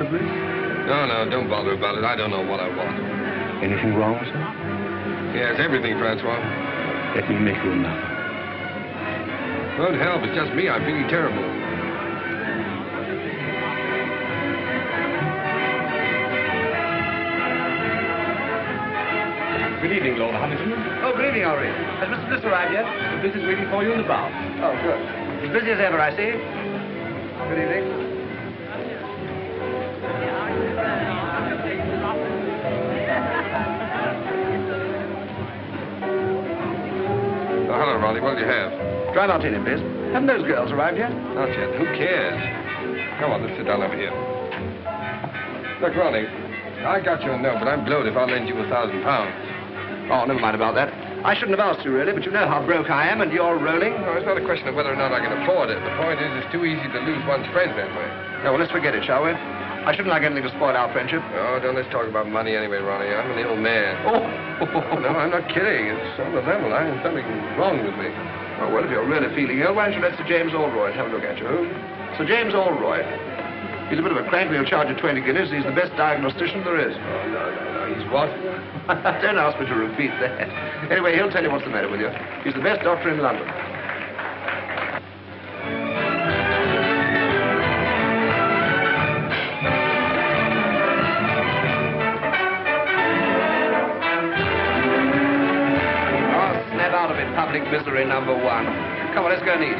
Mr. Bliss? No, don't bother about it. I don't know what I want. Anything wrong, sir? Yes, everything, Francois. Let me make you another. Won't help. It's just me. I'm feeling terrible. Good evening, Lord Huntington. Oh, good evening, Henri. Has Mr. Bliss arrived yet? The Bliss is waiting for you in the bar. Oh, good. As busy as ever, I see. Good evening. Oh, hello, Ronnie. What did you have? Dry martini, please. Haven't those girls arrived yet? Not yet. Who cares? Come on, let's sit down over here. Look, Ronnie, I got your note, but I'm blowed if I'll lend you £1,000. Oh, never mind about that. I shouldn't have asked you, really, but you know how broke I am, and you're rolling. No, it's not a question of whether or not I can afford it. The point is, it's too easy to lose one's friends that way. No, well, let's forget it, shall we? I shouldn't like anything to spoil our friendship. Oh, don't let's talk about money anyway, Ronnie. I'm an ill man. Oh! No, I'm not kidding. It's on the level. There's something wrong with me. Oh, well, if you're really feeling ill, why don't you let Sir James Allroyd have a look at you? Who? Sir James Allroyd. He's a bit of a crank, but he'll charge you 20 guineas. He's the best diagnostician there is. Oh, no. He's what? Don't ask me to repeat that. Anyway, he'll tell you what's the matter with you. He's the best doctor in London. Oh, snap out of it, public misery number one. Come on, let's go and eat.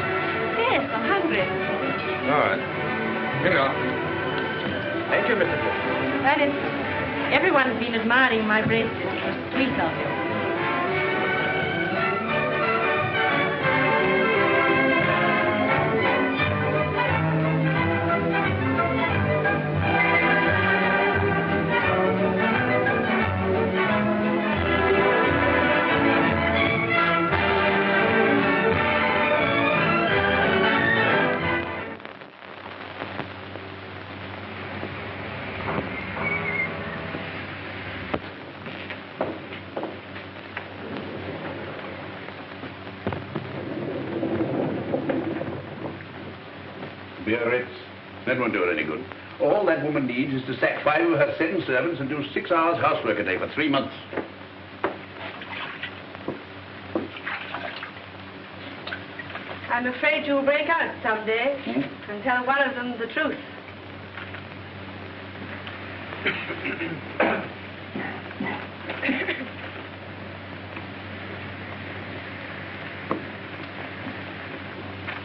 Yes, I'm hungry. All right. Here we are. Thank you, Mr. Bliss. Ernest, everyone's been admiring my bracelet. It was sweet of you. Biarritz. That won't do her any good. All that woman needs is to sack 5 of her 7 servants and do 6 hours housework a day for 3 months. I'm afraid you'll break out someday and tell one of them the truth.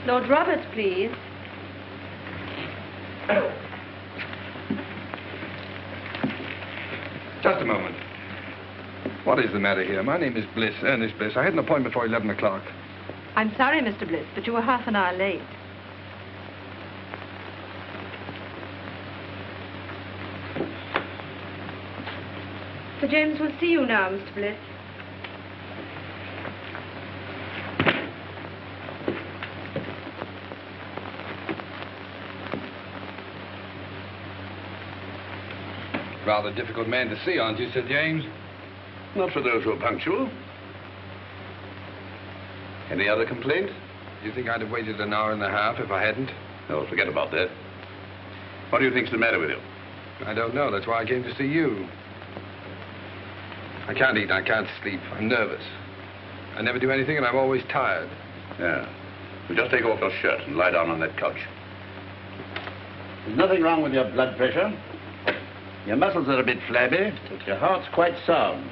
Lord Roberts, please. Just a moment. What is the matter here? My name is Bliss, Ernest Bliss. I had an appointment for 11 o'clock. I'm sorry, Mr. Bliss, but you were half an hour late. Sir James will see you now, Mr. Bliss. Rather difficult man to see, aren't you, Sir James? Not for those who are punctual. Any other complaint? Do you think I'd have waited an hour and a half if I hadn't? No, forget about that. What do you think's the matter with you? I don't know. That's why I came to see you. I can't eat. I can't sleep. I'm nervous. I never do anything, and I'm always tired. Yeah. Well, just take off your shirt and lie down on that couch. There's nothing wrong with your blood pressure. Your muscles are a bit flabby, but your heart's quite sound.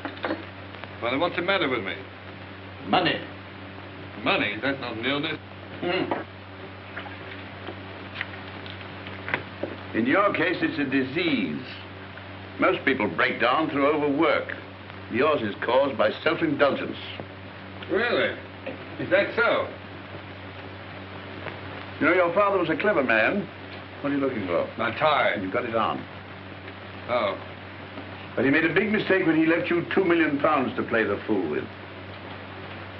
Well, then what's the matter with me? Money. Money? That's not an illness. In your case, it's a disease. Most people break down through overwork. Yours is caused by self-indulgence. Really? Is that so? You know, your father was a clever man. What are you looking for? My tie. You got it on. Oh. But he made a big mistake when he left you £2 million to play the fool with.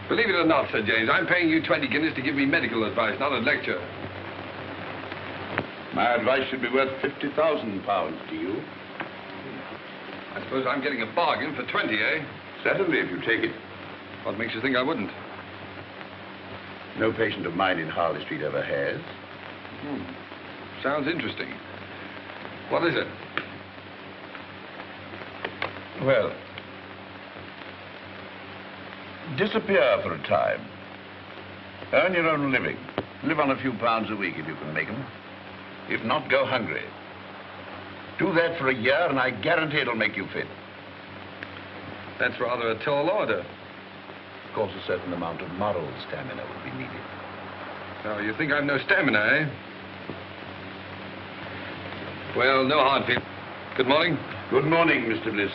Believe it or not, Sir James, I'm paying you 20 guineas to give me medical advice, not a lecture. My advice should be worth £50,000 to you. I suppose I'm getting a bargain for 20, eh? Certainly, if you take it. What makes you think I wouldn't? No patient of mine in Harley Street ever has. Sounds interesting. What is it? Well, disappear for a time. Earn your own living. Live on a few pounds a week if you can make them. If not, go hungry. Do that for a year and I guarantee it'll make you fit. That's rather a tall order. Of course, a certain amount of moral stamina will be needed. Oh, you think I've no stamina, eh? Well, no hard feelings. Good morning. Good morning, Mr. Bliss.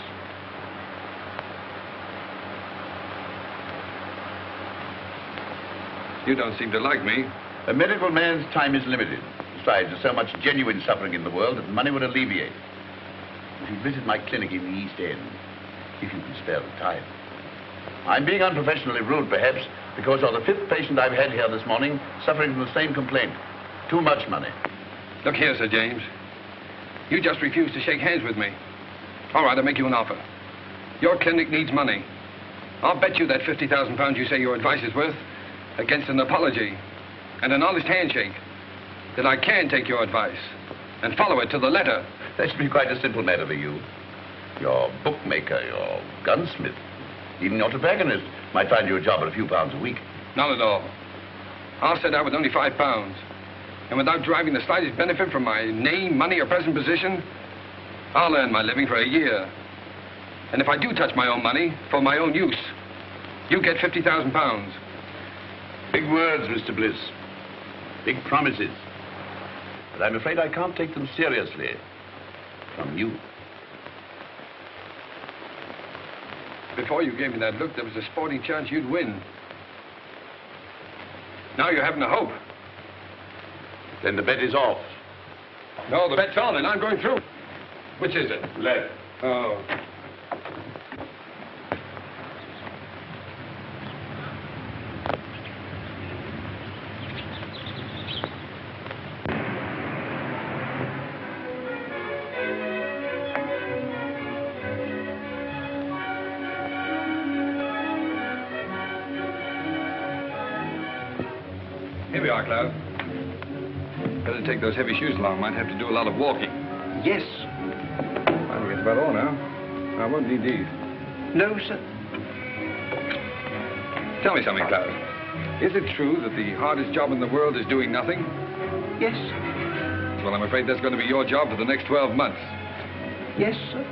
You don't seem to like me. A medical man's time is limited. Besides, there's so much genuine suffering in the world that money would alleviate. If you visit my clinic in the East End, if you can spare the time. I'm being unprofessionally rude, perhaps, because you're the 5th patient I've had here this morning suffering from the same complaint. Too much money. Look here, Sir James. You just refused to shake hands with me. All right, I'll make you an offer. Your clinic needs money. I'll bet you that £50,000 you say your advice is worth against an apology and an honest handshake that I can take your advice and follow it to the letter. That should be quite a simple matter for you. Your bookmaker, your gunsmith, even your tobacconist might find you a job at a few pounds a week. Not at all. I'll set out with only £5. And without deriving the slightest benefit from my name, money, or present position, I'll earn my living for a year. And if I do touch my own money for my own use, you get £50,000. Big words, Mr. Bliss. Big promises. But I'm afraid I can't take them seriously from you. Before you gave me that look, there was a sporting chance you'd win. Now you're having a hope. Then the bet is off. No, the bet's on and I'm going through. Which is it? Lead. Oh. Here we are, Cloud. Better take those heavy shoes along. Might have to do a lot of walking. Yes. I think that's about all now. I won't need these. No, sir. Tell me something, Cloud. Is it true that the hardest job in the world is doing nothing? Yes. Well, I'm afraid that's going to be your job for the next 12 months. Yes, sir.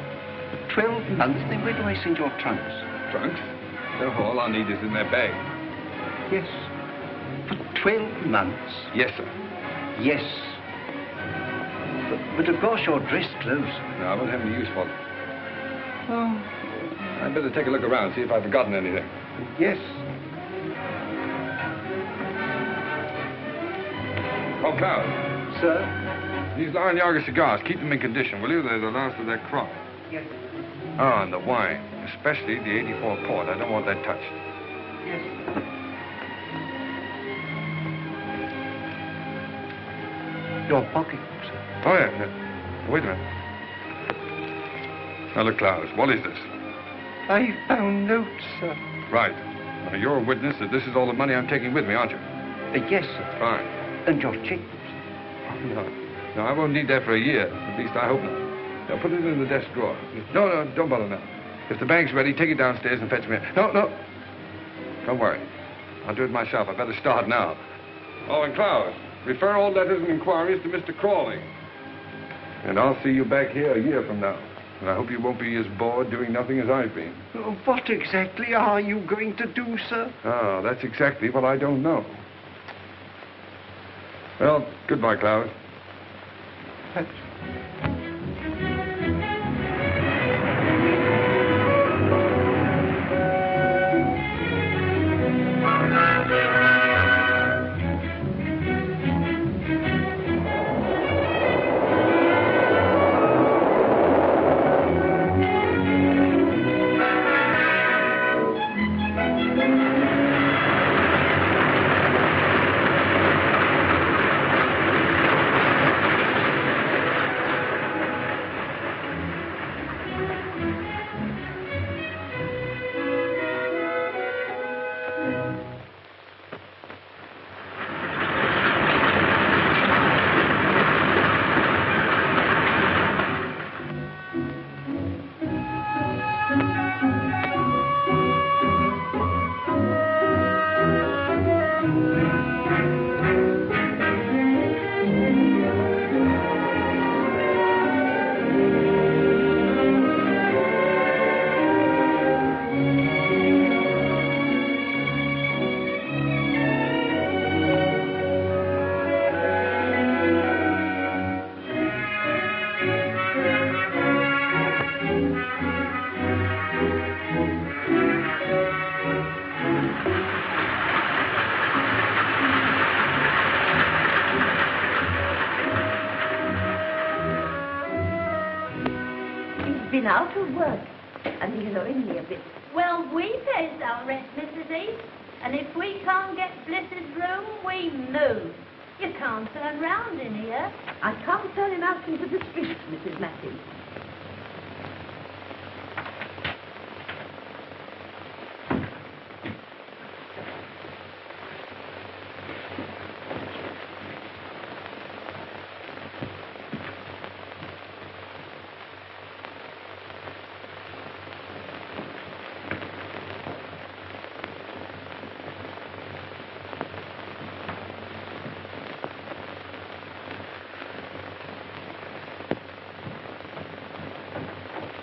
12 months. Then where do I send your trunks? Trunks? All I'll need is in their bag. Yes. For 12 months? Yes, sir. Yes. But of course your dress clothes. No, I won't have any use for them. Oh. I'd better take a look around, see if I've forgotten anything. Yes. Oh, Cloud. Sir? These Larnaga cigars, keep them in condition, will you? They're the last of their crop. Yes. Ah, and the wine, especially the 84 port. I don't want that touched. Yes. Your pocketbook, sir. Oh, yeah. Wait a minute. Now, look, Cloud, what is this? I found notes, sir. Right. Now, you're a witness that this is all the money I'm taking with me, aren't you? Yes, sir. Fine. And your checkbook, sir. Oh, no. No, I won't need that for a year. At least I hope not. Now, put it in the desk drawer. No, don't bother now. If the bank's ready, take it downstairs and fetch me. No. Don't worry. I'll do it myself. I better start now. Oh, and Cloud, refer all letters and inquiries to Mr. Crawley. And I'll see you back here a year from now. And I hope you won't be as bored doing nothing as I've been. What exactly are you going to do, sir? Oh, that's exactly what I don't know. Well, goodbye, Cloud. been out of work, and he's owing me a bit. Well, we pays our rent, Mrs. East. And if we can't get Bliss's room, we move. You can't turn round in here. I can't turn him out into the street, Mrs. Matthews.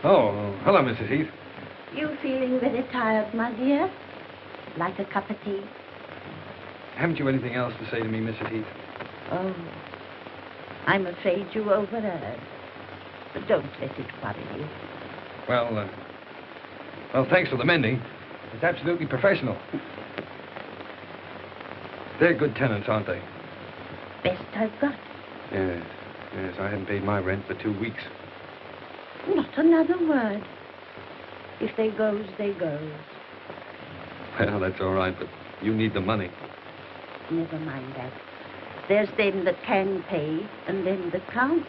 Oh, hello, Mrs. Heath. You feeling very tired, my dear? Like a cup of tea? Haven't you anything else to say to me, Mrs. Heath? Oh, I'm afraid you overheard. But don't let it worry you. Well, thanks for the mending. It's absolutely professional. They're good tenants, aren't they? Best I've got. Yes, yes, I haven't paid my rent for 2 weeks. Not another word. If they goes, they goes. Well, that's all right, but you need the money. Never mind that. There's them that can pay, and them that can't.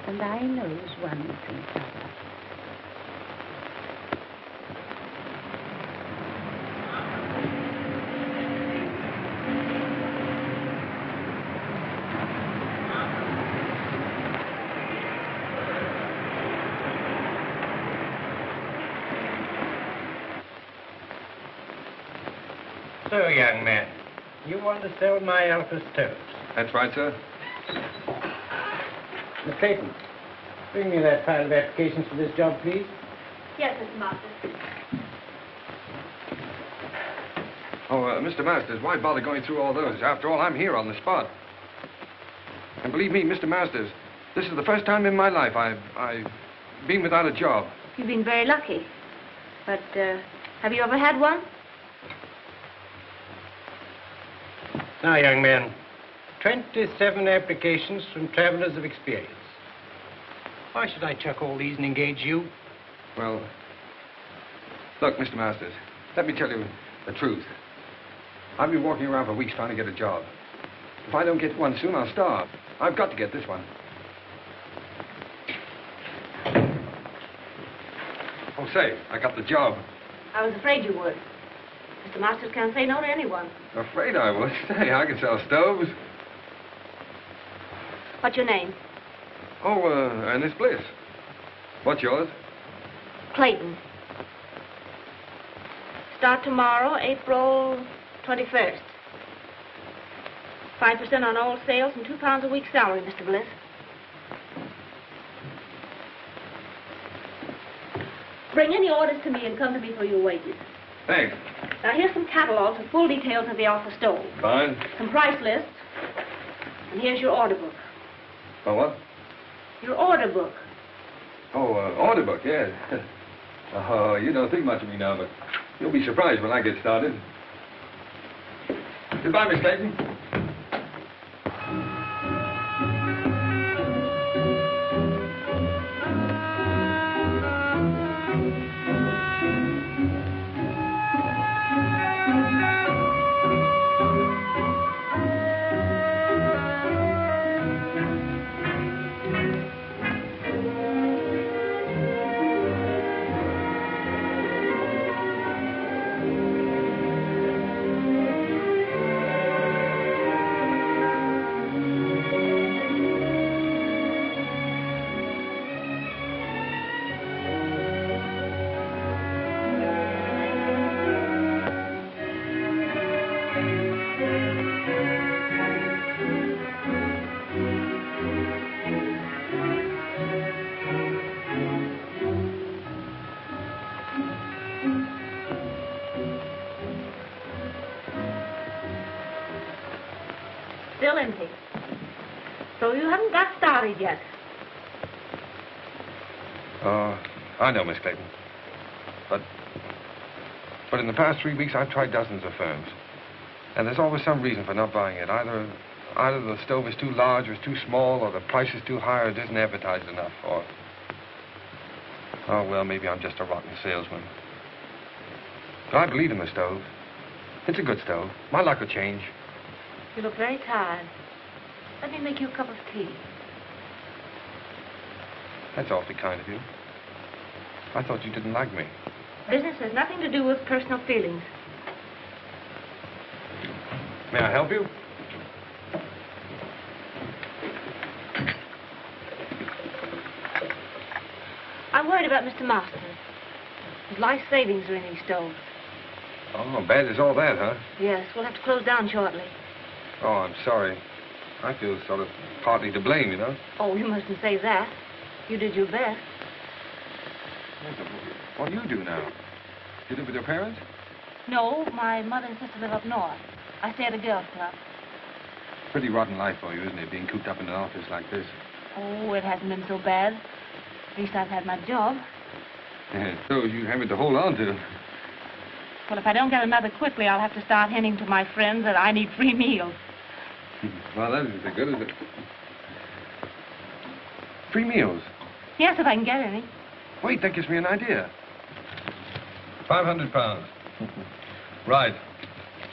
And I knows one from t'other. So, young man, you want to sell my Alfred stoves? That's right, sir. Miss Clayton, bring me that pile of applications for this job, please. Yes, Mr. Masters. Oh, Mr. Masters, why bother going through all those? After all, I'm here on the spot. And believe me, Mr. Masters, this is the first time in my life I've been without a job. You've been very lucky. But, have you ever had one? Now, young man, 27 applications from travelers of experience. Why should I chuck all these and engage you? Well, look, Mr. Masters, let me tell you the truth. I've been walking around for weeks trying to get a job. If I don't get one soon, I'll starve. I've got to get this one. Oh, say, I got the job. I was afraid you would. Mr. Masters can't say no to anyone. Afraid I would. Say, I can sell stoves. What's your name? Oh, Ernest Bliss. What's yours? Clayton. Start tomorrow, April 21st. 5% on all sales and £2 a week salary, Mr. Bliss. Bring any orders to me and come to me for your wages. Thanks. Now, here's some catalogs with full details of the Alpha stove. Fine. Some price lists. And here's your order book. Oh, what? Your order book. Oh, order book, yes. Oh, you don't think much of me now, but you'll be surprised when I get started. Goodbye, Miss Clayton. Still empty. So you haven't got started yet. I know, Miss Clayton. But in the past 3 weeks, I've tried dozens of firms. And there's always some reason for not buying it. Either the stove is too large or it's too small, or the price is too high or it isn't advertised enough, or Oh, well, maybe I'm just a rotten salesman. But I believe in the stove. It's a good stove. My luck will change. You look very tired. Let me make you a cup of tea. That's awfully kind of you. I thought you didn't like me. Business has nothing to do with personal feelings. May I help you? I'm worried about Mr. Marston. His life savings are in his stove. Oh, bad as all that, huh? Yes, we'll have to close down shortly. Oh, I'm sorry. I feel sort of partly to blame, you know. Oh, you mustn't say that. You did your best. What do you do now? You live with your parents? No, my mother and sister live up north. I stay at a girls' club. Pretty rotten life for you, isn't it, being cooped up in an office like this? Oh, it hasn't been so bad. At least I've had my job. Yeah, so you have it to hold on to. Well, if I don't get another quickly, I'll have to start hinting to my friends that I need free meals. Well, that isn't so good, is it? Free meals? Yes, if I can get any. Wait, that gives me an idea. £500. Right.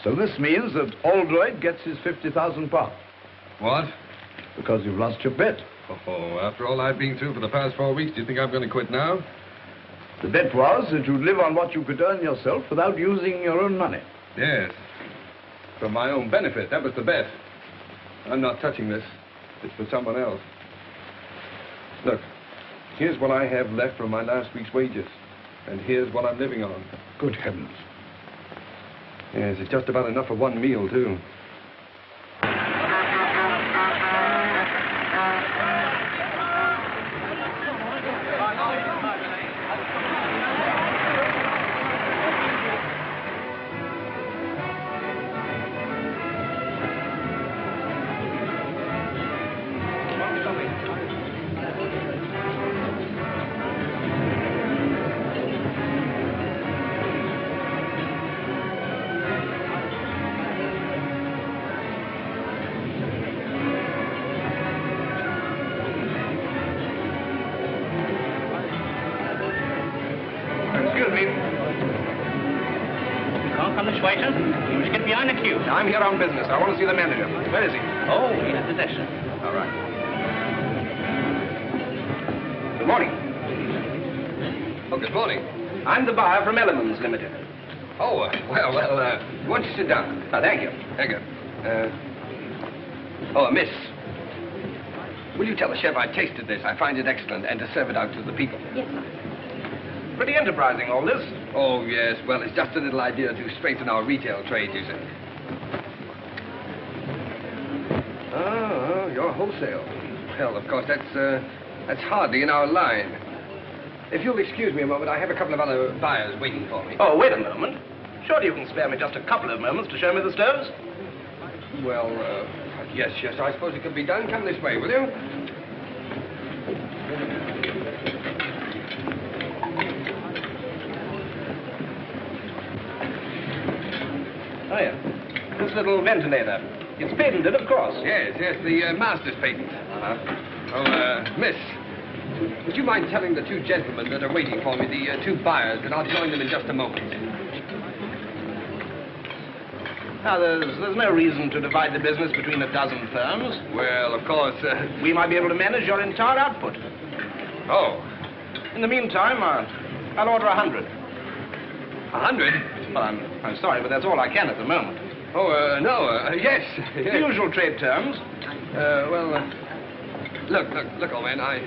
So this means that Aldroyd gets his £50,000. What? Because you've lost your bet. Oh, after all I've been through for the past 4 weeks, do you think I'm going to quit now? The bet was that you'd live on what you could earn yourself without using your own money. Yes. For my own benefit. That was the bet. I'm not touching this. It's for someone else. Look, here's what I have left from my last week's wages. And here's what I'm living on. Good heavens. Yes, it's just about enough for one meal, too. I'm here on business. I want to see the manager. Where is he? Oh, he's at the desk. All right. Good morning. Oh, good morning. I'm the buyer from Elements Limited. Oh, well, why don't you sit down? Oh, thank you. Thank you. Miss. Will you tell the chef I tasted this? I find it excellent, and to serve it out to the people. Yes, sir. Pretty enterprising, all this. Oh, yes. Well, it's just a little idea to strengthen our retail trade, you see. Oh, you're wholesale. Well, of course, that's hardly in our line. If you'll excuse me a moment, I have a couple of other buyers waiting for me. Oh, wait a moment. Surely you can spare me just a couple of moments to show me the stoves? Well, yes, I suppose it could be done. Come this way, will you? Oh, yeah. This little ventilator. It's patented, of course. Yes, the master's patent. Miss, would you mind telling the two gentlemen that are waiting for me, the two buyers, that I'll join them in just a moment? Now, there's no reason to divide the business between a dozen firms. Well, of course, We might be able to manage your entire output. Oh. In the meantime, I'll order 100. 100? Well, I'm sorry, but that's all I can at the moment. Oh, no, yes. The usual trade terms. Look, old man, I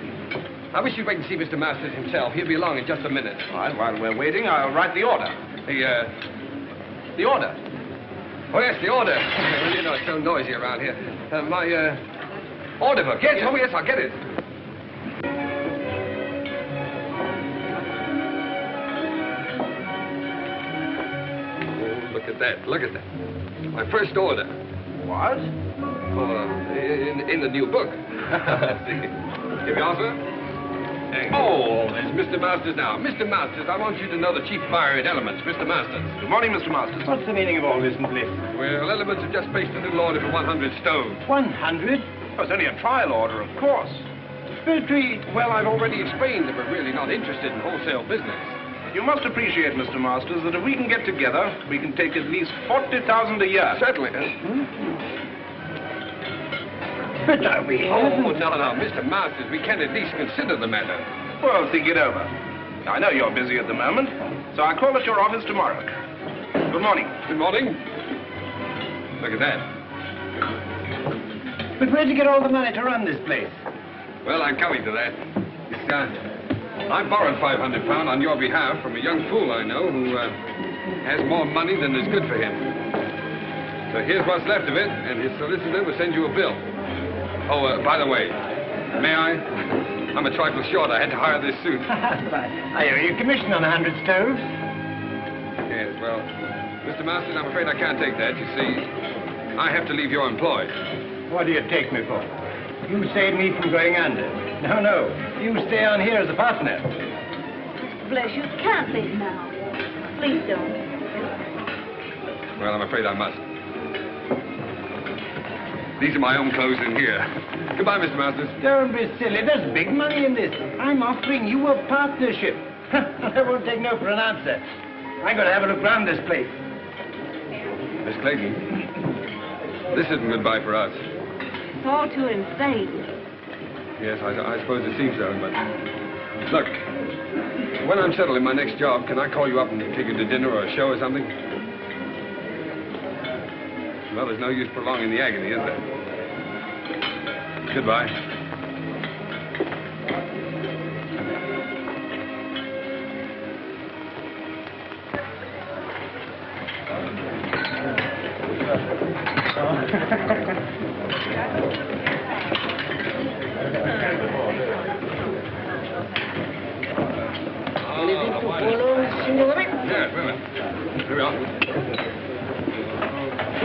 wish you'd wait and see Mr. Masters himself. He'll be along in just a minute. All right, while we're waiting, I'll write the order. The order? Oh, yes, the order. Well, you know, it's so noisy around here. My order book. Yes, oh, yes, I'll get it. Oh, look at that. My first order. What? Oh, in the new book. Give me offer. Oh, there's Mr. Masters now. Mr. Masters, I want you to know the chief buyer at Elements, Mr. Masters. Good morning, Mr. Masters. What's the meaning of all this, Bliss? Well, Elements have just placed a little order for 100 stoves. 100? Oh, it's only a trial order, of course. Petrie. Well, I've already explained that we're really not interested in wholesale business. You must appreciate, Mr. Masters, that if we can get together, we can take at least 40,000 a year. Certainly. But are we Oh, no, Mr. Masters, we can at least consider the matter. Well, think it over. I know you're busy at the moment, so I'll call at your office tomorrow. Good morning. Good morning. Look at that. But where'd you get all the money to run this place? Well, I'm coming to that. I borrowed £500 on your behalf from a young fool I know who has more money than is good for him. So here's what's left of it, and his solicitor will send you a bill. Oh, by the way, may I? I'm a trifle short. I had to hire this suit. Are you commissioned on 100 stoves? Yes, well, Mr. Masters, I'm afraid I can't take that. You see, I have to leave your employ. What do you take me for? You saved me from going under. No. You stay on here as a partner. Bless you, can't leave now. Please don't. Well, I'm afraid I must. These are my own clothes in here. Goodbye, Mr. Masters. Don't be silly. There's big money in this. I'm offering you a partnership. I won't take no for an answer. I'm going to have a look round this place. Miss Clayton, this isn't goodbye for us. It's all too insane. Yes, I suppose it seems so, but... Look, when I'm settled in my next job, can I call you up and take you to dinner or a show or something? Well, there's no use prolonging the agony, is there? Goodbye. Anything to follow, signore? Yes, wait a minute. Here we are.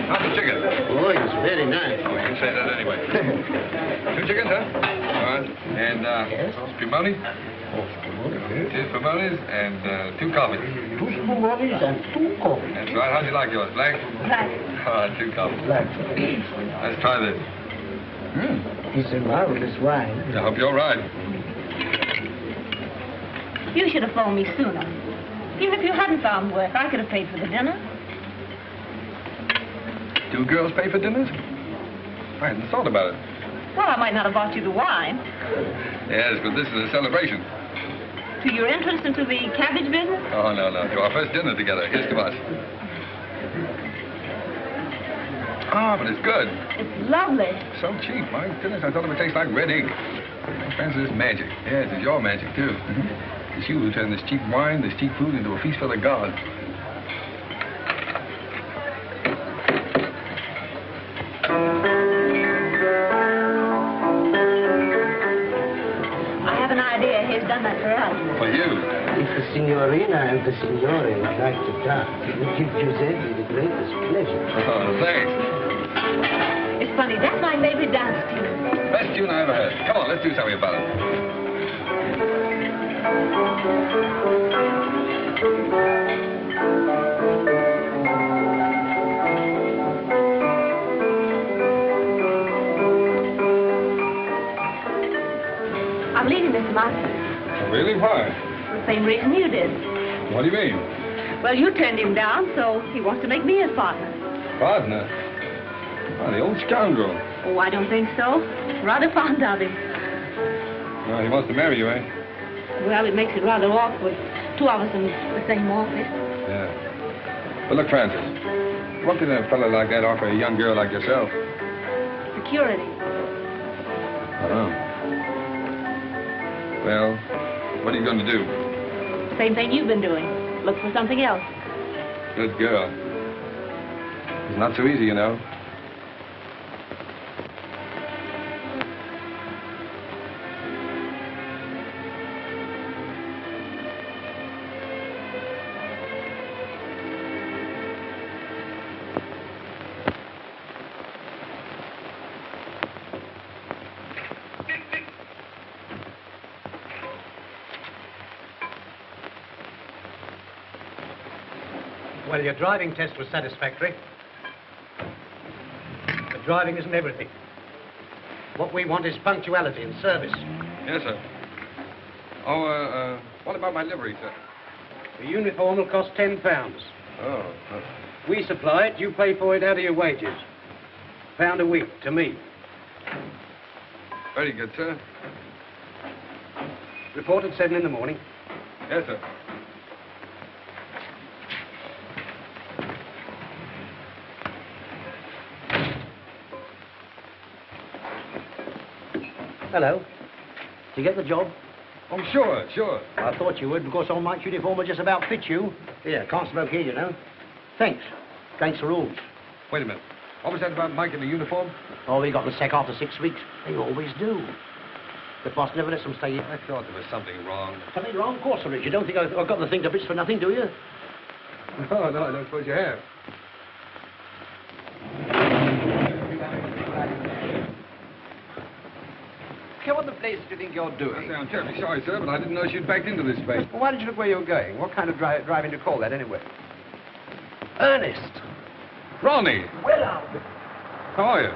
How's the chicken? Oh, it's very nice. Oh, you can say that anyway. 2 chickens, huh? All right. And, spumoni? Two spumonis and 2 coffees. 2 spumonis and 2 coffees. That's right. How'd you like yours? Black? Black. All right, 2 coffees. Black. Let's try this. It's a marvelous wine. I hope you're right. You should have phoned me sooner. Even if you hadn't found work, I could have paid for the dinner. 2 girls pay for dinners? I hadn't thought about it. Well, I might not have bought you the wine. Yes, but this is a celebration. To your entrance into the cabbage business? Oh, no. To our first dinner together. Here's to us. Ah, but it's good. It's lovely. So cheap. My goodness, I thought it would taste like red ink. Francis, it's magic. Yes, it's your magic, too. It's you who turned this cheap wine, this cheap food into a feast for the gods. I have an idea he's done that for us. For you. If the signorina and the signore would like to dance, it would give Giuseppe the greatest pleasure. Oh, thanks. It's funny, that's my favorite dance tune. Best tune I ever heard. Come on, let's do something about it. I'm leaving Mr. Masters. Really? Why? For the same reason you did. What do you mean? Well, you turned him down, so he wants to make me his partner. Partner? Oh, the old scoundrel. Oh, I don't think so. Rather fond of him. Well, he wants to marry you, eh? Well, it makes it rather awkward. 2 of us in the same office. Yeah. But look, Francis, what can a fellow like that offer a young girl like yourself? Security. Oh. Well, what are you going to do? Same thing you've been doing. Look for something else. Good girl. It's not so easy, you know. Well, your driving test was satisfactory. But driving isn't everything. What we want is punctuality and service. Yes, sir. Oh, what about my livery, sir? The uniform will cost £10. Oh, We supply it, you pay for it out of your wages. £1 a week to me. very good, sir. Report at 7 in the morning. Yes, sir. Hello. Did you get the job? Oh, sure, sure. I thought you would, because all Mike's uniform will just about fit you. Yeah, can't smoke here, you know. Thanks. Against the rules. Wait a minute. What was that about Mike in the uniform? Oh, he got the sack after 6 weeks. They always do. The boss never lets them stay here. I thought there was something wrong. Something wrong? Of course there is. You don't think I've got the thing to bits for nothing, do you? No, no, I don't suppose you have. What the place do you think you're doing? I'm terribly sorry, sir, but I didn't know she'd backed into this place. Well, why did you look where you were going? What kind of driving do you call that, anyway? Ernest! Ronnie! Well, Alfred. How are you?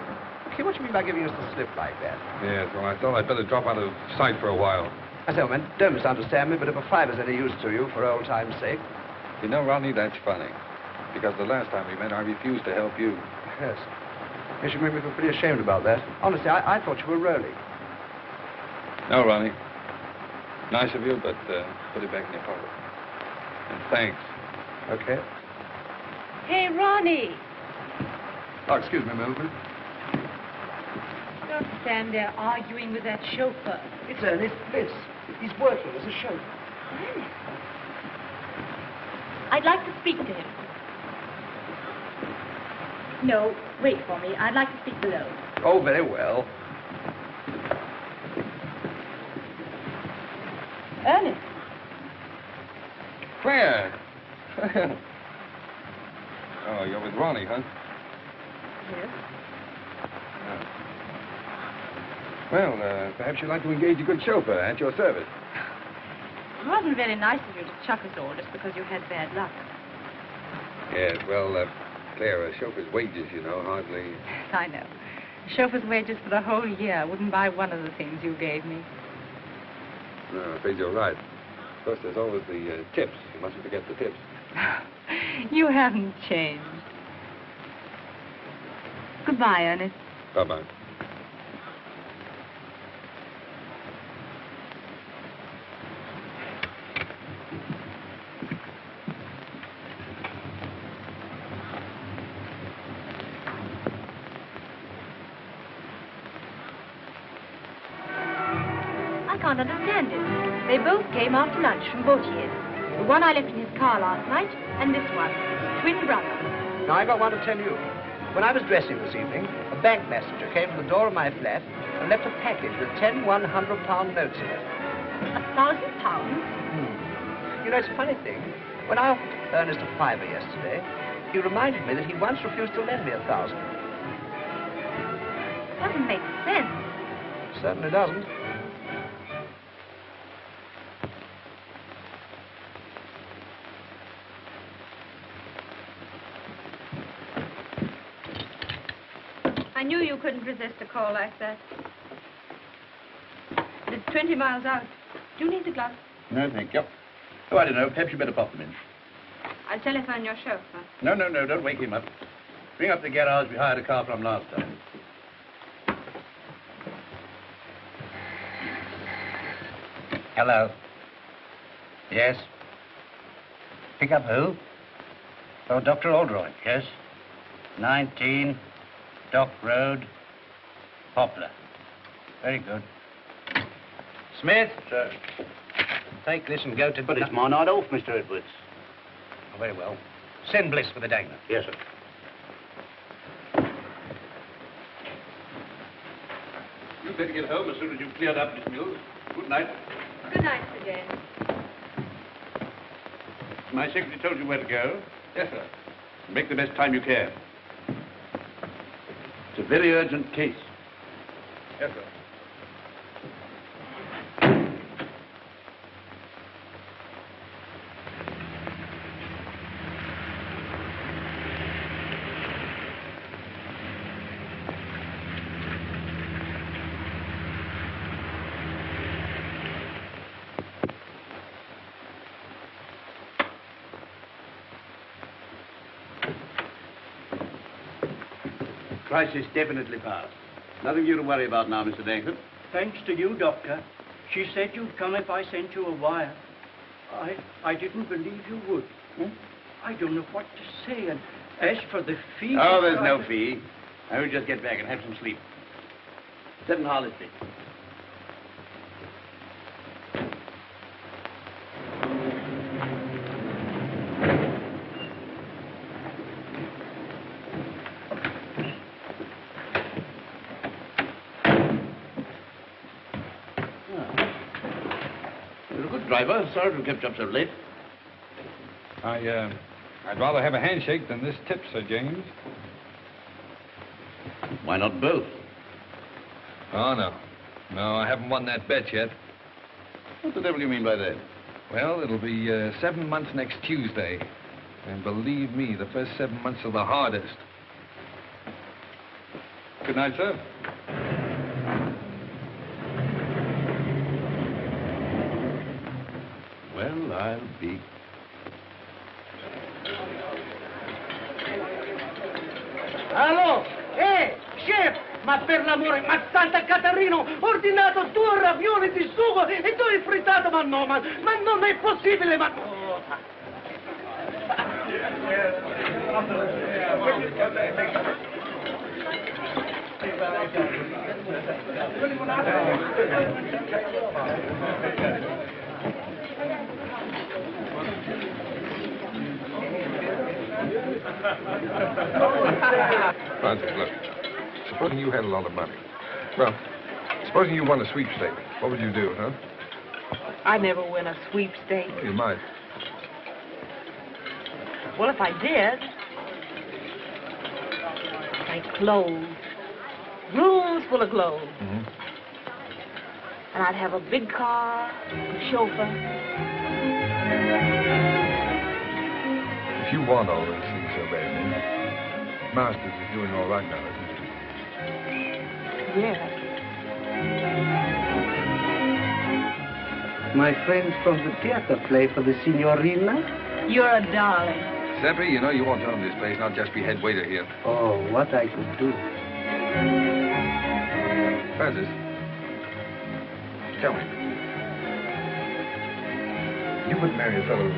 Okay, what do you mean by giving us the slip like that? Yes, well, I thought I'd better drop out of sight for a while. I say, man, don't misunderstand me, but if a fiver's any use to you for old time's sake. You know, Ronnie, that's funny. Because the last time we met, I refused to help you. Yes. You should make me feel pretty ashamed about that. Honestly, I thought you were rolling. No, Ronnie. Nice of you, but put it back in your pocket. And thanks. Okay. Hey, Ronnie. Oh, excuse me, Milton. Don't stand there arguing with that chauffeur. It's Ernest Bliss. He's working as a chauffeur. I'd like to speak to him. No, wait for me. I'd like to speak below. Oh, very well. Ernest. Claire! Oh, you're with Ronnie, huh? Yes. Well, perhaps you'd like to engage a good chauffeur at your service. It wasn't very nice of you to chuck us all just because you had bad luck. Yes, well, Claire, a chauffeur's wages, you know, hardly... Yes, I know. A chauffeur's wages for the whole year wouldn't buy one of the things you gave me. No, I'm afraid you're right. Of course, there's always the tips. You mustn't forget the tips. You haven't changed. Goodbye, Ernest. Bye-bye. I can't understand it. They both came after lunch from Gautier's. The one I left in his car last night, and this one, twin brother. Now, I got one to tell you. When I was dressing this evening, a bank messenger came to the door of my flat and left a package with 10 £100 notes in it. £1,000? You know, it's a funny thing. When I offered Ernest a fiver yesterday, he reminded me that he once refused to lend me 1,000. Doesn't make sense. Certainly doesn't. I knew you couldn't resist a call like that. But it's 20 miles out. Do you need the gloves? No, thank you. Oh, I don't know. Perhaps you better pop them in. I'll telephone your chauffeur. No, don't wake him up. Bring up the garage we hired a car from last time. Hello. Yes? Pick up who? Oh, Dr. Oldroyd, yes? 19 Dock Road, Poplar. Very good. Smith? Sir. Take this and go to... But it's my night off, Mr. Edwards. Oh, very well. Send Bliss for the dagger. Yes, sir. You'd better get home as soon as you've cleared up, Miss Mills. Good night. Good night, Sir James. My secretary told you where to go. Yes, sir. Make the best time you can. It's a very urgent case. Yes, sir. Crisis definitely past. Nothing you to worry about now, Mr. Dankford. Thanks to you, Doctor. She said you'd come if I sent you a wire. I didn't believe you would. I don't know what to say, and as for the fee... Oh, there's no fee. I will just get back and have some sleep. Sit and Harley Street. Driver, sorry to have kept you up so late. I'd rather have a handshake than this tip, Sir James. Why not both? Oh, no. No, I haven't won that bet yet. What the devil do you mean by that? Well, it'll be 7 months next Tuesday. And believe me, the first 7 months are the hardest. Good night, sir. Well, I'll be... Allo! Chef! Ma per l'amore, ma Santa Caterino, ho ordinato 2 ravioli di sugo e 2 frittato, ma no, ma non è possibile, ma... Francis, look. Supposing you had a lot of money. Well, supposing you won a sweepstake, what would you do, huh? I never win a sweepstake. You might. Well, if I did, like clothes, rooms full of clothes. Mm-hmm. And I'd have a big car, a chauffeur. If you want all those things so badly, Masters is doing all right now, isn't he? Yes. My friends from the theater play for the signorina? You're a darling. Seppi, you know you want to own this place, not just be head waiter here. Oh, what I could do. Francis, tell me. You wouldn't marry a fellow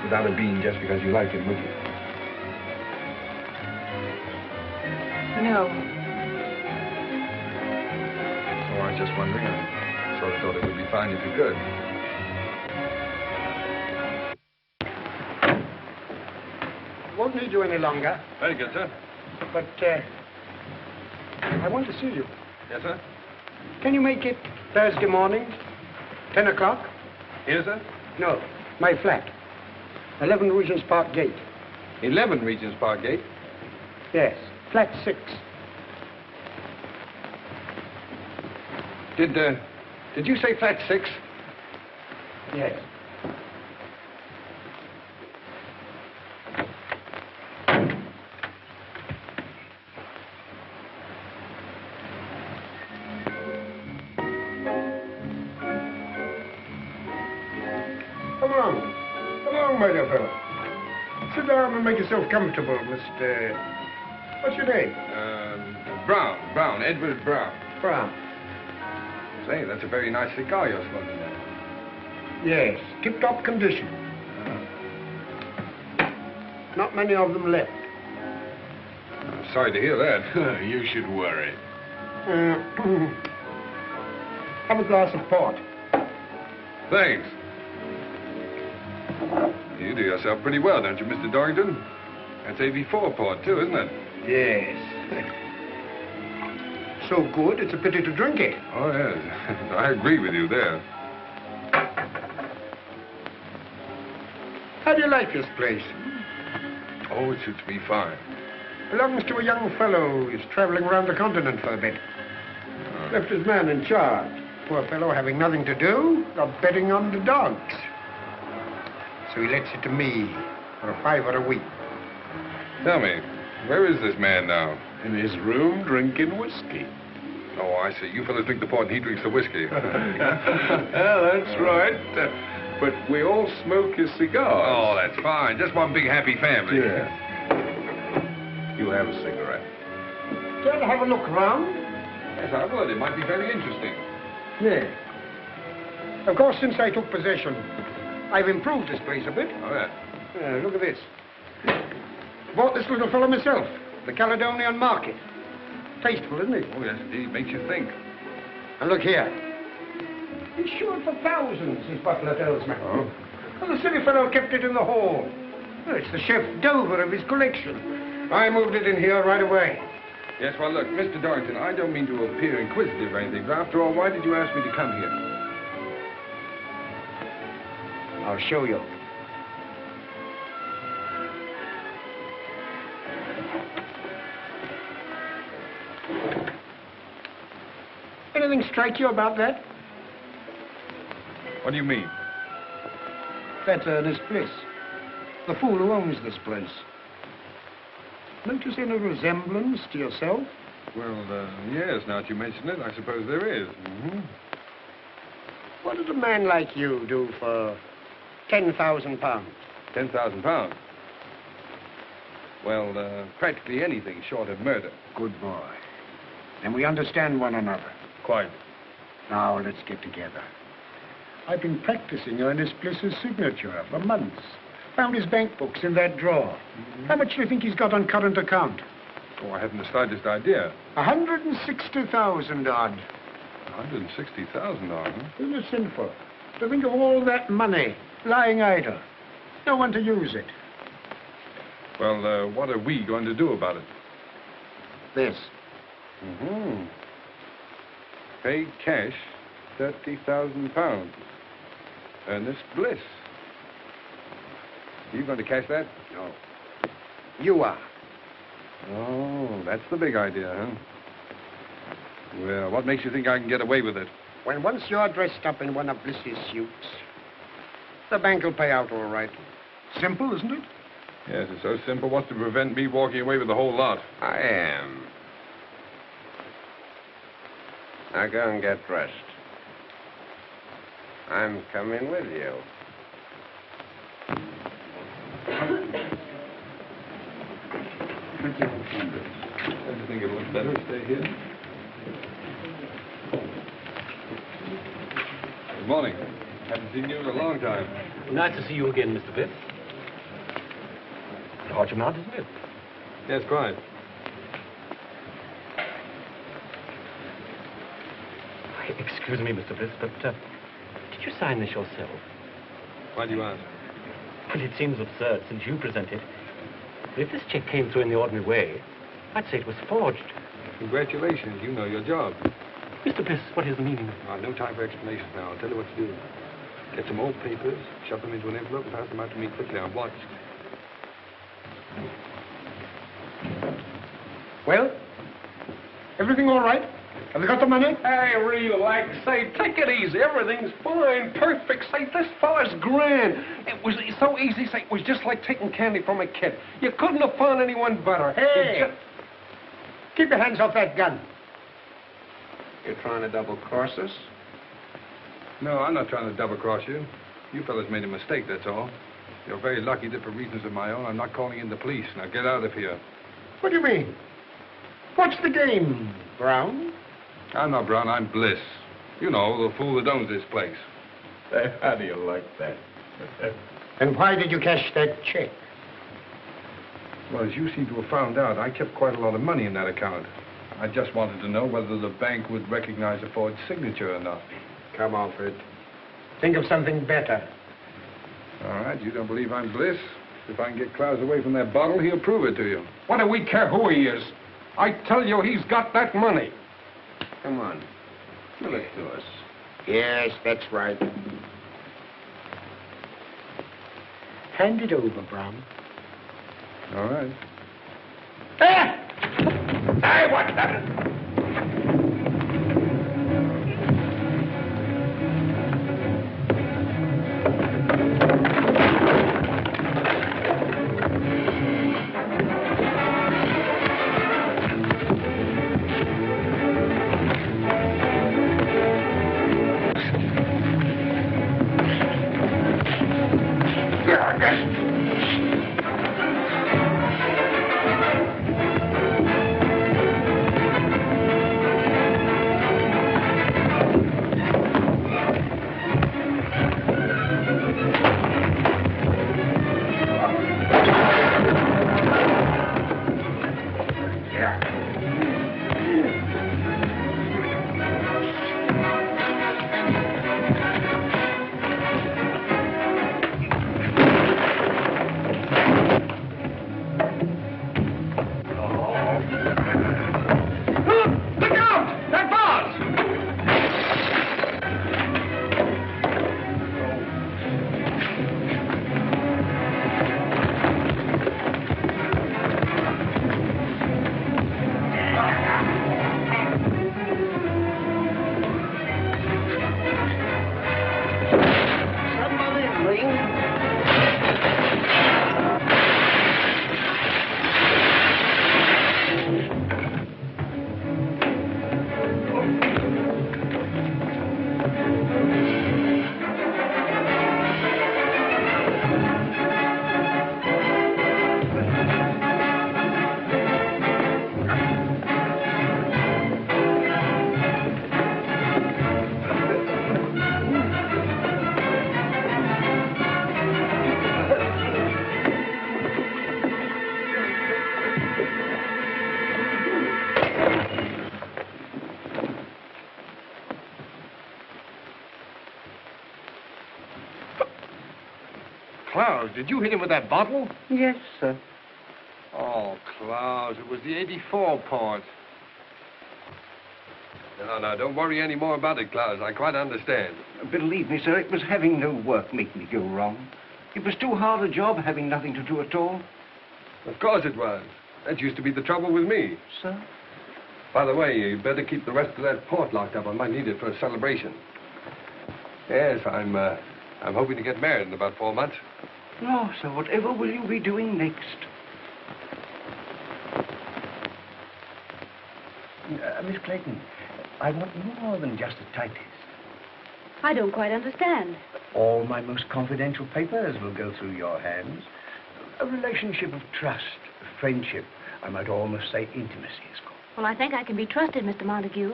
without a bean just because you liked him, would you? No. Oh, I was just wondering. I sort of thought it would be fine if you could. Won't need you any longer. Very good, sir. But, I want to see you. Yes, sir? Can you make it Thursday morning, 10 o'clock? Here, sir? No, my flat. 11 Regent's Park Gate. 11 Regent's Park Gate? Yes, flat 6. Did you say flat 6? Yes. Come along, my dear fellow. Sit down and make yourself comfortable, Mr... What's your name? Brown, Edward Brown. Brown. Say, that's a very nice cigar you're smoking there. Yes, tip-top condition. Not many of them left. I'm sorry to hear that. You should worry. Have a glass of port. Thanks. You do yourself pretty well, don't you, Mr. Dorrington? That's AB4 port, too, isn't it? Yes. So good, it's a pity to drink it. Oh, yes. I agree with you there. How do you like this place? Oh, it suits me fine. Belongs to a young fellow who's traveling around the continent for a bit. Left his man in charge. Poor fellow having nothing to do, got betting on the dogs. So he lets it to me for a $5 a week. Tell me, where is this man now? In his room, drinking whiskey. Oh, I see. You fellas drink the port and he drinks the whiskey. That's right. But we all smoke his cigars. Oh, that's fine. Just one big happy family. Yeah. You have a cigarette. Care to have a look round? Yes, I would. It might be very interesting. Yeah. Of course, since I took possession, I've improved this place a bit. Oh, yeah. Look at this. Bought this little fellow myself, the Caledonian Market. Tasteful, isn't it? Oh, yes, indeed. Makes you think. And look here. Insured for thousands, his butler tells me. Oh? Well, the silly fellow kept it in the hall. Well, it's the chef d'oeuvre of his collection. I moved it in here right away. Yes, well, look, Mr. Dorrington, I don't mean to appear inquisitive or anything, but after all, why did you ask me to come here? I'll show you. Anything strike you about that? What do you mean? That's Ernest Bliss, the fool who owns this place. Notice any resemblance to yourself? Well, yes, now that you mention it, I suppose there is. Mm-hmm. What did a man like you do for £10,000? £10,000? Well, practically anything short of murder. Good boy. Then we understand one another. Quite. Now, let's get together. I've been practicing Ernest Bliss's signature for months. Found his bank books in that drawer. Mm-hmm. How much do you think he's got on current account? Oh, I haven't the slightest idea. 160,000 odd. 160,000 odd, huh? Isn't it sinful to think of all that money lying idle? No one to use it. Well, what are we going to do about it? This. Mm-hmm. Pay cash £30,000. Ernest Bliss. Are you going to cash that? No. You are. Oh, that's the big idea, huh? Well, what makes you think I can get away with it? When once you're dressed up in one of Bliss's suits, the bank will pay out all right. Simple, isn't it? Yes, it's so simple. What's to prevent me walking away with the whole lot? I am. Now go and get dressed. I'm coming with you. Thank you. Don't you think it looks better to stay here? Good morning. Haven't seen you in a long time. Nice to see you again, Mr. Bliss. Hot your mouth, isn't it? Yes, quite. Excuse me, Mr. Bliss, but did you sign this yourself? Why do you ask? Well, it seems absurd since you present it. But if this check came through in the ordinary way, I'd say it was forged. Congratulations, you know your job. Mr. Bliss, what is the meaning of... No time for explanations now. I'll tell you what to do. Get some old papers, shove them into an envelope, and pass them out to me quickly. I'm watched. Well, everything all right? Have you got the money? Hey, relax. Say, take it easy. Everything's fine, perfect. Say, this fella's grand. It was so easy. Say, it was just like taking candy from a kid. You couldn't have found anyone better. Hey! Keep your hands off that gun. You're trying to double-cross us? No, I'm not trying to double-cross you. You fellas made a mistake, that's all. You're very lucky that for reasons of my own, I'm not calling in the police. Now get out of here. What do you mean? What's the game, Brown? I'm not Brown, I'm Bliss. You know, the fool that owns this place. How do you like that? And why did you cash that check? Well, as you seem to have found out, I kept quite a lot of money in that account. I just wanted to know whether the bank would recognize a forged signature or not. Come, Alfred. Think of something better. All right, you don't believe I'm Bliss? If I can get Klaus away from that bottle, he'll prove it to you. What do we care who he is? I tell you, he's got that money. Come on. Give it to us. Yes, that's right. Hand it over, Brown. All right. Hey, what's that? Clowes, did you hit him with that bottle? Yes, sir. Oh, Clowes, it was the 84 part. No, don't worry any more about it, Clowes. I quite understand. Believe me, sir, it was having no work make me go wrong. It was too hard a job having nothing to do at all. Of course it was. That used to be the trouble with me. Sir? By the way, you better keep the rest of that port locked up. I might need it for a celebration. Yes, I'm hoping to get married in about 4 months. No, sir, whatever will you be doing next? Miss Clayton, I want more than just a typist. I don't quite understand. All my most confidential papers will go through your hands. A relationship of trust, friendship, I might almost say intimacy is called. Well, I think I can be trusted, Mr. Montague.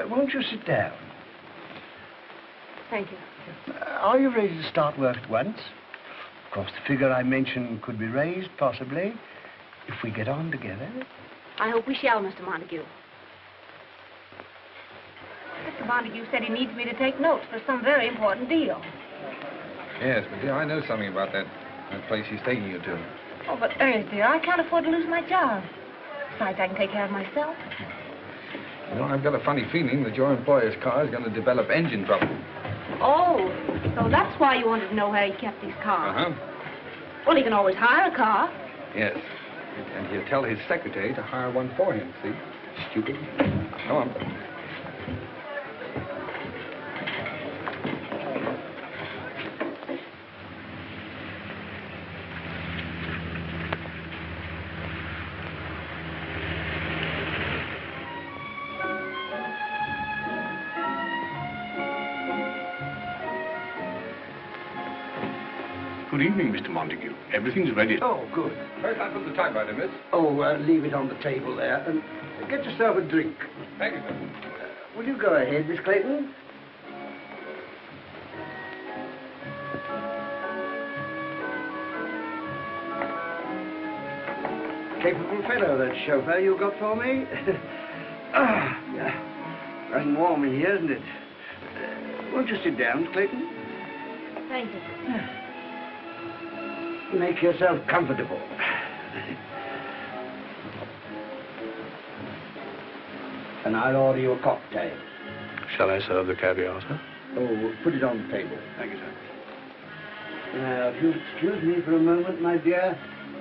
Won't you sit down? Thank you. Are you ready to start work at once? Of course, the figure I mentioned could be raised, possibly, if we get on together. I hope we shall, Mr. Montague. Mr. Montague said he needs me to take notes for some very important deal. Yes, but dear, I know something about that place he's taking you to. Oh, but Ernest, dear, I can't afford to lose my job. Besides, I can take care of myself. You know, I've got a funny feeling that your employer's car is going to develop engine trouble. Oh, so that's why you wanted to know where he kept these cars. Uh-huh. Well, he can always hire a car. Yes. And he'll tell his secretary to hire one for him, see? Stupid. Come on. Good evening, Mr. Montague. Everything's ready. Oh, good. Where's I put the typewriter, miss? Oh, leave it on the table there. And get yourself a drink. Thank you, sir. Will you go ahead, Miss Clayton? Capable fellow, that chauffeur you got for me. Yeah. Running warm in here, isn't it? Won't you sit down, Clayton? Thank you. Make yourself comfortable. And I'll order you a cocktail. Shall I serve the caviar, sir? Oh, put it on the table. Thank you, sir. Now, if you'll excuse me for a moment, my dear,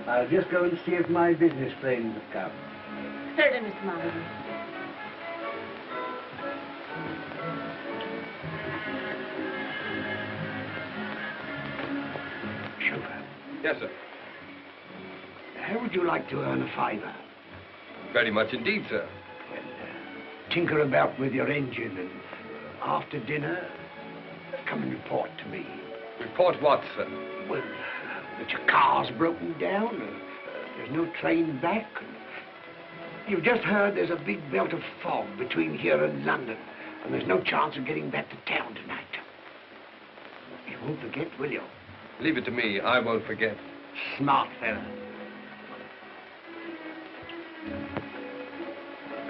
I'll just go and see if my business friends have come. Certainly, Mr. Montague. Chauffeur. Yes, sir. How would you like to earn a fiver? Very much indeed, sir. Tinker about with your engine, and after dinner, come and report to me. Report what, sir? Well, that your car's broken down, there's no train back. You've just heard there's a big belt of fog between here and London, and there's no chance of getting back to town tonight. You won't forget, will you? Leave it to me. I won't forget. Smart fella.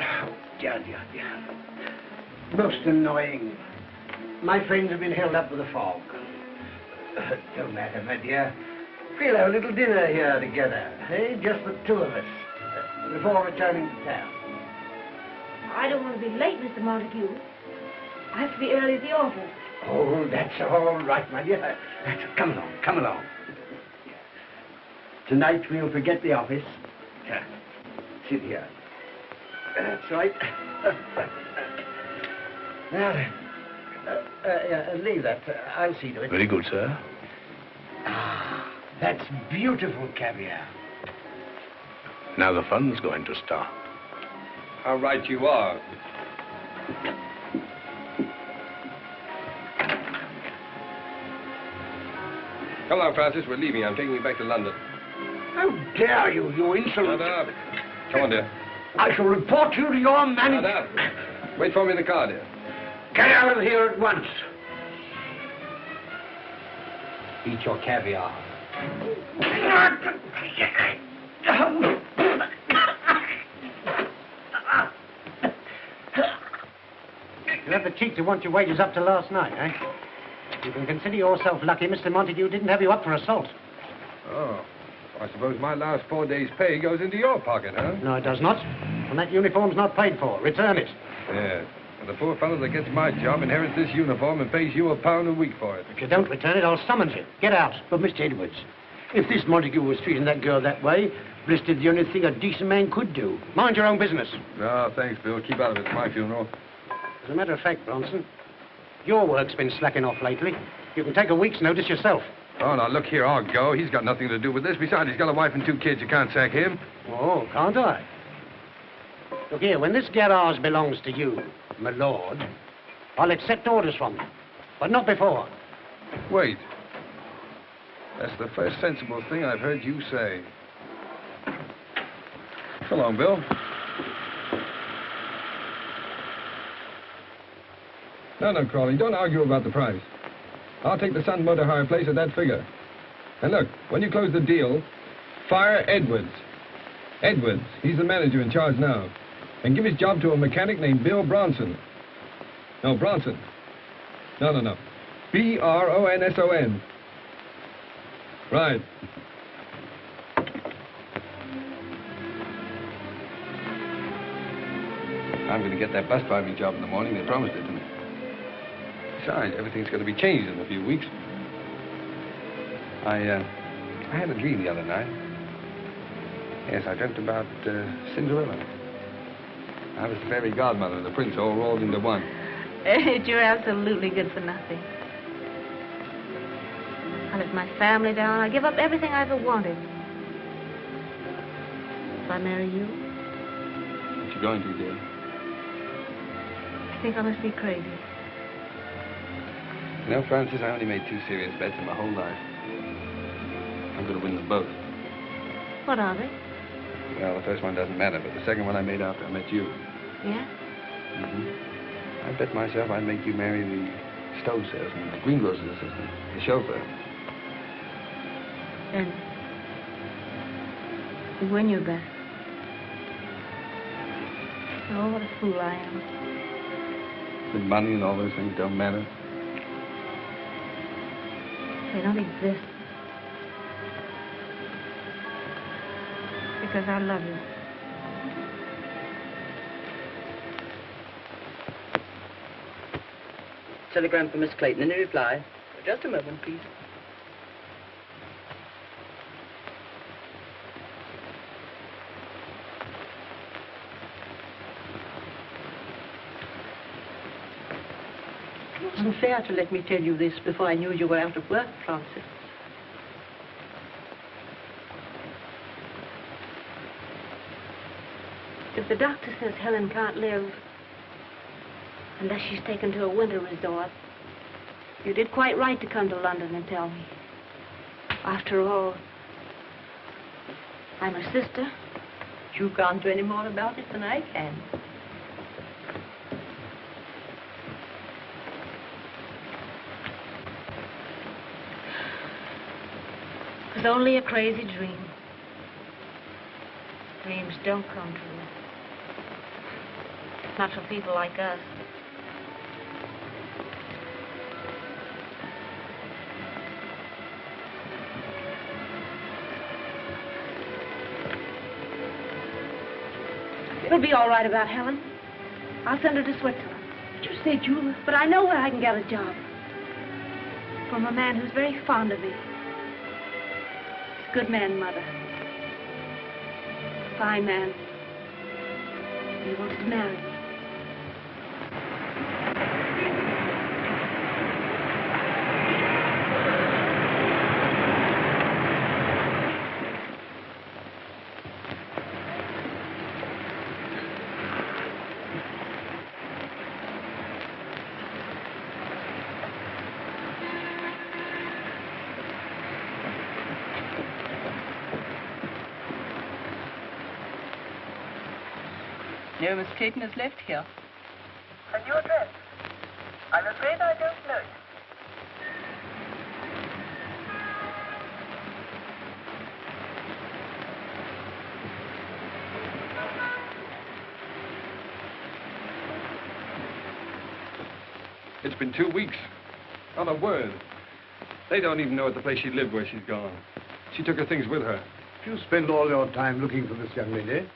Oh, dear. Most annoying. My friends have been held up with the fog. Don't matter, my dear. We'll have a little dinner here together, eh? Just the two of us, before returning to town. I don't want to be late, Mr. Montague. I have to be early at the office. Oh, that's all right, my dear. Come along. Tonight we'll forget the office. Sit here. That's right. Now then, leave that. I'll see to it. Very good, sir. Ah, that's beautiful caviar. Now the fun's going to start. How right you are. Come on, Francis. We're leaving. I'm taking you back to London. How dare you, you insolent... Shut up. Come on, dear. I shall report you to your manager. Shut up. Wait for me in the car, dear. Get out of here at once. Eat your caviar. You had the cheek to want your wages up to last night, eh? You can consider yourself lucky Mr. Montague didn't have you up for assault. Oh. I suppose my last 4 days' pay goes into your pocket, huh? No, it does not. And that uniform's not paid for. Return it. Yeah. And the poor fellow that gets my job inherits this uniform and pays you £1 a week for it. If you don't return it, I'll summons you. Get out. But, Mr. Edwards, if this Montague was treating that girl that way, Bliss did the only thing a decent man could do. Mind your own business. No, thanks, Bill. Keep out of it. It's my funeral. As a matter of fact, Bronson, your work's been slacking off lately. You can take a week's notice yourself. Oh, now, look here. I'll go. He's got nothing to do with this. Besides, he's got a wife and 2 kids. You can't sack him. Oh, can't I? Look here, when this garage belongs to you, my lord, I'll accept orders from you. But not before. Wait. That's the first sensible thing I've heard you say. So long, Bill. No, Crawley, don't argue about the price. I'll take the Sun Motor Hire place at that figure. And look, when you close the deal, fire Edwards. Edwards, he's the manager in charge now. And give his job to a mechanic named Bill Bronson. No, Bronson. No. B-R-O-N-S-O-N. Right. I'm going to get that bus driving job in the morning. They promised it to me. Besides, everything's going to be changed in a few weeks. I had a dream the other night. Yes, I dreamt about Cinderella. I was the fairy godmother and the prince all rolled into one. You're absolutely good for nothing. I let my family down. I give up everything I ever wanted. If I marry you, What you going to, dear? I think I must be crazy. You know, Francis, I only made 2 serious bets in my whole life. I'm going to win them both. What are they? Well, the first one doesn't matter, but the second one I made after I met you. Yeah? Mm-hmm. I bet myself I'd make you marry the stove salesman, the greengrocer's assistant, the chauffeur. And you win your bet. Oh, what a fool I am. The money and all those things don't matter. They don't exist. Because I love you. Telegram for Miss Clayton. Any reply? Just a moment, please. It wasn't fair to let me tell you this before I knew you were out of work, Francis. If the doctor says Helen can't live unless she's taken to a winter resort, you did quite right to come to London and tell me. After all, I'm her sister. You can't do any more about it than I can. It was only a crazy dream. Dreams don't come true. Not for people like us. It'll be all right about Helen. I'll send her to Switzerland. Did you say Julia? But I know where I can get a job. From a man who's very fond of me. He's a good man, Mother. Fine man. He wants to marry me. No, Miss Clayton has left here. A new address? I'm afraid I don't know it. It's been 2 weeks. Not a word. They don't even know at the place she lived where she's gone. She took her things with her. If you spend all your time looking for this young lady,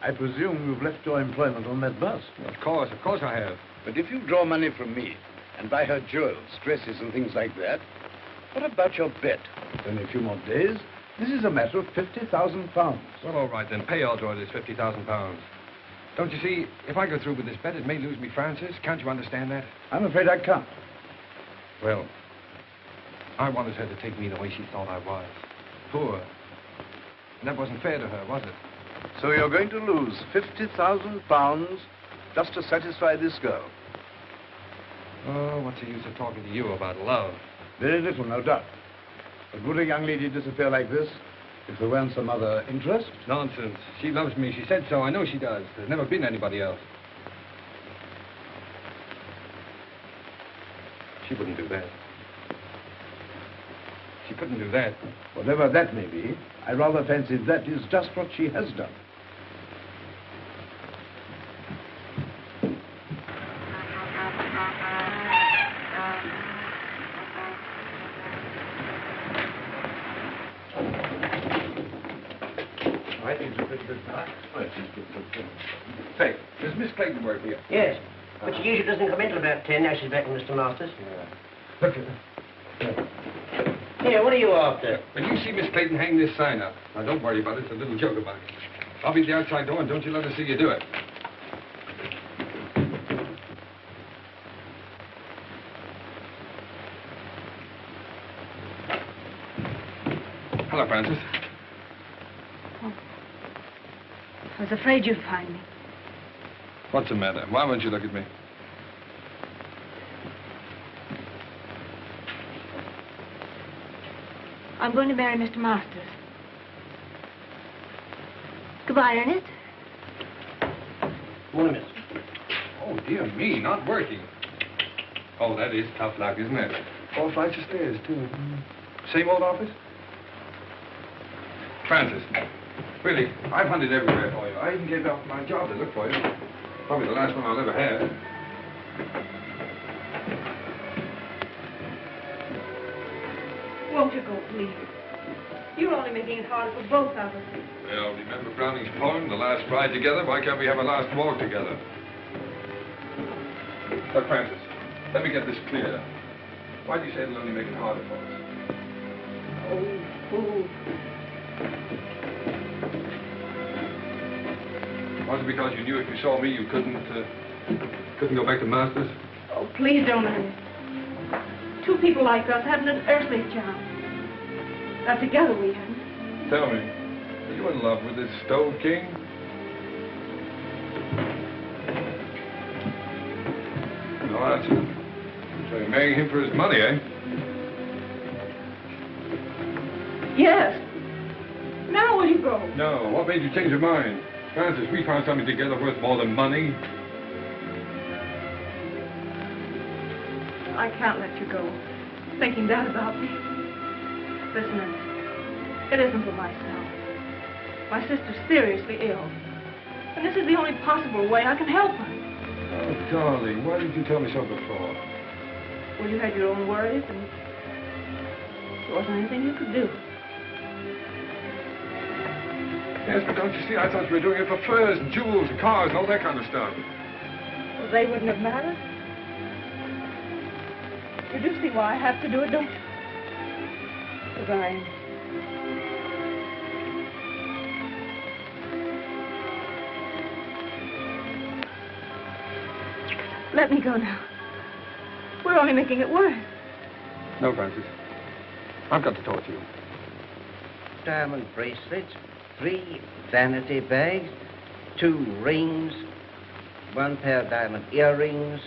I presume you've left your employment on that bus. Of course I have. But if you draw money from me and buy her jewels, dresses, and things like that, what about your bet? Only a few more days. This is a matter of £50,000. Well, all right, then. Pay Audra this £50,000. Don't you see, if I go through with this bet, it may lose me Francis. Can't you understand that? I'm afraid I can't. Well, I wanted her to take me the way she thought I was. Poor. And that wasn't fair to her, was it? So you're going to lose £50,000 just to satisfy this girl? Oh, what's the use of talking to you about love? Very little, no doubt. But would a young lady disappear like this if there weren't some other interest? Nonsense. She loves me. She said so. I know she does. There's never been anybody else. She wouldn't do that. She couldn't do that. Whatever that may be, I rather fancy that is just what she has done. Say, does Miss Clayton work here? Yes, but she usually doesn't come in till about 10. Now she's back with Mr. Masters. Look at her. Here, what are you after? When you see Miss Clayton hang this sign up, now don't worry about it. It's a little joke about it. I'll be at the outside door, and don't you let her see you do it. Hello, Francis. I was afraid you'd find me. What's the matter? Why won't you look at me? I'm going to marry Mr. Masters. Goodbye, Ernest. Morning, miss. Oh, dear me, not working. Oh, that is tough luck, isn't it? 4 flights of stairs, too. Same old office? Francis, really, I've hunted everywhere for you. I even gave up my job to look for you. Probably the last one I'll ever have. Won't you go, please? You're only making it harder for both of us. Well, remember Browning's poem, The Last Ride Together? Why can't we have a last walk together? Look, Francis, let me get this clear. Why do you say it'll only make it harder for us? Was it because you knew if you saw me, you couldn't go back to Masters? Oh, please don't, Ernest. Two people like us haven't an earthly chance. Not together we haven't. Tell me, are you in love with this Stove King? No, that's it. So you're marrying him for his money, eh? Yes. Now will you go? No, what made you change your mind? Francis, we found something together worth more than money. I can't let you go, thinking that about me. Listen, Ernest, it isn't for myself. My sister's seriously ill, and this is the only possible way I can help her. Oh, darling, why didn't you tell me so before? Well, you had your own worries, and there wasn't anything you could do. Yes, but don't you see, I thought you were doing it for furs and jewels and cars and all that kind of stuff. Well, they wouldn't have mattered. You do see why I have to do it, don't you? Goodbye. Let me go now. We're only making it worse. No, Francis. I've got to talk to you. Diamond bracelets, 3 vanity bags, 2 rings, 1 pair of diamond earrings,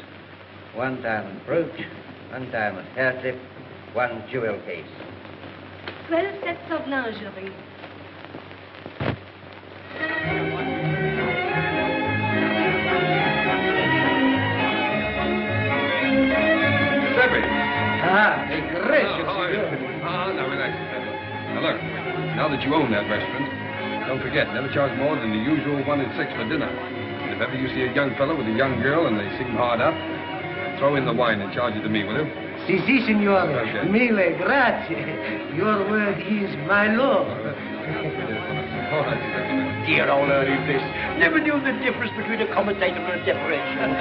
1 diamond brooch, 1 diamond hair clip, 1 jewel case. 12 sets of lingerie. Giuseppe! Ah, a gracious Now relax, Giuseppe. Now look, now that you own that restaurant, don't forget, never charge more than the usual 1 and 6 for dinner. And if ever you see a young fellow with a young girl and they seem hard up, throw in the wine and charge it to me, will you? Si, signore. Okay. Mille grazie. Your word is my law. Dear old Ernest Bliss. Never knew the difference between a commentator and a decoration.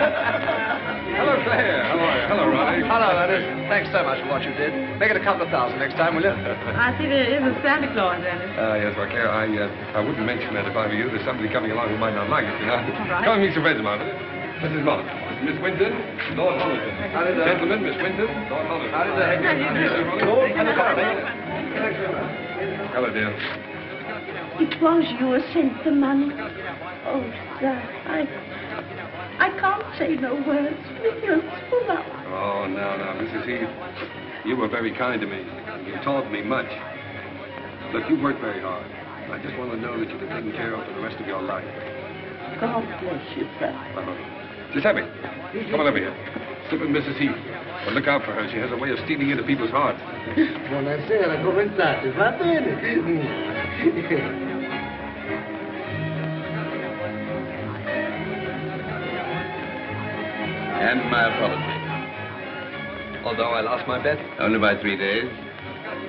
Hello, Claire. How are you? Hello, Ronnie. Hello, Ernest. Thanks so much for what you did. Make it a couple of thousand next time, will you? I see there is a Santa Claus, Ernest. Yes, well, Claire, I wouldn't mention that if I were you. There's somebody coming along who might not like it, you know. right. Come and meet some friends of mine, will you? Mrs. Mott, Miss Winton, Lord Holliday. Gentlemen, Miss Winton, Lord Holliday. Hello, dear. It was you who sent the money. Oh, sir, I can't say no words. My throat's full up. Oh, no, Mrs. Heath. You were very kind to me. You taught me much. Look, you worked very hard. I just want to know that you've been taken care of for the rest of your life. God bless you, sir. Giuseppe, come on over here. Sit with Mrs. Heath. But look out for her. She has a way of stealing into people's hearts. Buonasera, come state? Va bene? And my apology. Although I lost my bet? Only by 3 days.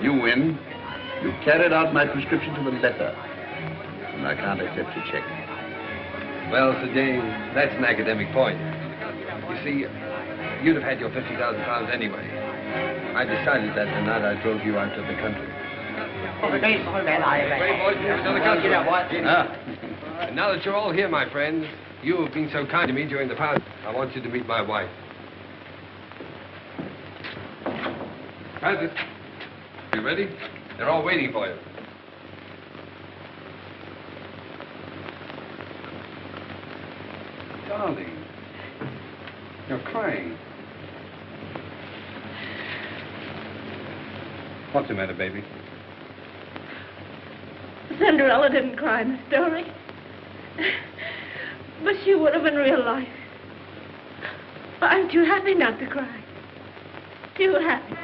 You win. You carried out my prescription to the letter. And I can't accept your check. Well, Sir James, that's an academic point. You see, you'd have had your £50,000 anyway. I decided that the night I drove you out to the country. And now that you're all here, my friends, you have been so kind to me during the past, I want you to meet my wife. Francis, you ready? They're all waiting for you. Darling, you're crying. What's the matter, baby? Cinderella didn't cry in the story. But she would have in real life. I'm too happy not to cry. Too happy.